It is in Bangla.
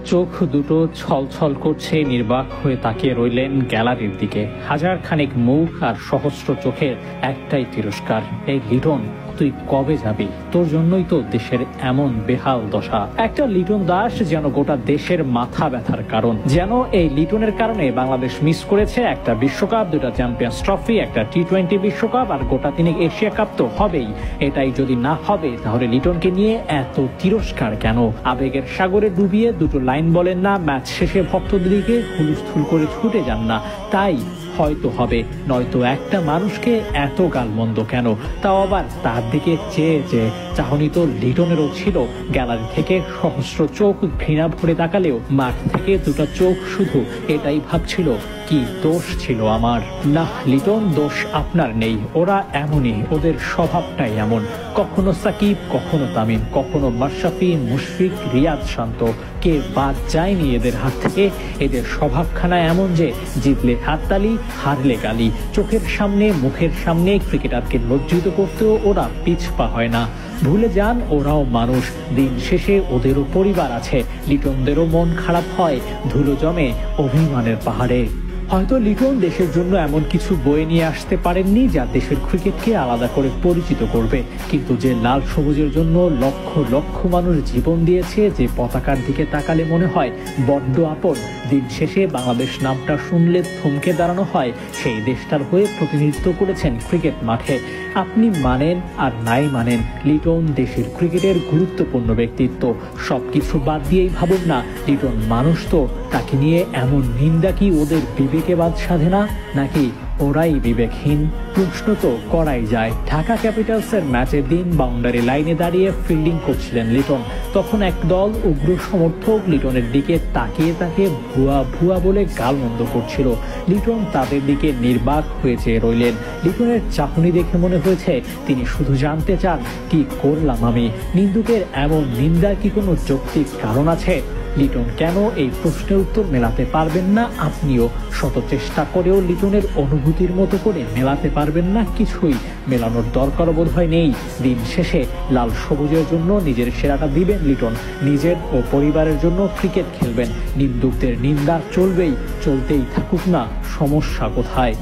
চোখ দুটো ছলছল করছে, নির্বাক হয়ে তাকিয়ে রইলেন গ্যালারির দিকে। হাজার খানেক মুখ আর সহস্র চোখের একটাই তিরস্কার, এই লিটন তুই কবে যাবি? তোর জন্যই তো দেশের এমন বেহাল দশা। একটা লিটন দাস যেন গোটা দেশের মাথা ব্যথার কারণ। যেন এই লিটনের কারণে বাংলাদেশ মিস করেছে একটা বিশ্বকাপ, দুটা চ্যাম্পিয়ন্স ট্রফি, একটা টি-20 বিশ্বকাপ, আর গোটা তিনেক এশিয়া কাপ তো হবেই। এটাই যদি না হবে তাহলে লিটনকে নিয়ে এত তিরস্কার কেন? আবেগের সাগরে ডুবিয়ে দুটো লাইন বলেন না, ম্যাচ শেষে ভক্তদের দিকে হুলস্থুল করে ছুটে যান না, তাই হয়তো হবে। নয়তো একটা মানুষকে এত গালমন্দ কেন? তাও আবার তার দিকে চেয়ে চেয়ে। চাহনি তো লিটনেরও ছিল। গ্যালারি থেকে সহস্র চোখ ঘৃণা ভরে তাকালেও মাঠ থেকে দুটো চোখ শুধু এটাই ভাবছিল, কি দোষ ছিল আমার? না লিটন, দোষ আপনার নেই। ওরা এমনই, ওদের স্বভাবটাই এমন। কখনো সাকিব, কখনো তামিম, কখনো মাশরাফি, মুশফিক, রিয়াদ, শান্ত, কে বাদ যায়নি এদের হাত থেকে। এদের স্বভাবখানা এমন যে জিতলে হাততালি, হারলে গালি। চোখের সামনে, মুখের সামনে ক্রিকেটারকে লজ্জিত করতেও ওরা পিছপা হয় না। ভুলে যান ওরাও মানুষ, দিন শেষে ওদেরও পরিবার আছে। লিটনদেরও মন খারাপ হয়, ধুলো জমে অভিমানের পাহাড়ে। হয়তো লিটন দেশের জন্য এমন কিছু বয়ে নিয়ে আসতে পারেননি যা দেশের ক্রিকেটকে আলাদা করে পরিচিত করবে, কিন্তু যে লাল সবুজের জন্য লক্ষ লক্ষ মানুষ জীবন দিয়েছে, যে পতাকার দিকে তাকালে মনে হয় বড্ড আপন, দিন শেষে বাংলাদেশ নামটা শুনলে থমকে দাঁড়ানো হয়, সেই দেশটার হয়ে প্রতিনিধিত্ব করেছেন ক্রিকেট মাঠে। আপনি মানেন আর নাই মানেন, লিটন দেশের ক্রিকেটের গুরুত্বপূর্ণ ব্যক্তিত্ব। সবকিছু বাদ দিয়েই ভাবুন না, লিটন মানুষ তো, তাকে নিয়ে এমন নিন্দা কি ওদের বিবেকে বাদ সাধে না, নাকি ওরাই বিবেকহীন? প্রশ্ন তো করাই যায়। ঢাকা ক্যাপিটালসের ম্যাচের দিন বাউন্ডারি লাইনে দাঁড়িয়ে ফিল্ডিং করছিলেন লিটন। তখন একদল উগ্র সমর্থক লিটনের দিকে তাকিয়ে তাকিয়ে ভুয়া ভুয়া বলে গালমন্দ করছিল। লিটন তাদের দিকে নির্বাক হয়ে চেয়ে রইলেন। লিটনের চাহনি দেখে মনে হয়েছে তিনি শুধু জানতে চান, কি করলাম আমি? নিন্দুকের এমন নিন্দার কি কোনো যৌক্তিক কারণ আছে? লিটন কেন, এই প্রশ্নের উত্তর মেলাতে পারবেন না আপনিও। শত চেষ্টা করেও লিটনের অনুভূতির মতো করে মেলাতে পারবেন না কিছুই। মেলানোর দরকার বোধহয় নেই। দিন শেষে লাল সবুজের জন্য নিজের সেরাটা দিবেন লিটন, নিজের ও পরিবারের জন্য ক্রিকেট খেলবেন। নিন্দুকদের নিন্দা চলবেই, চলতেই থাকুক না, সমস্যা কোথায়?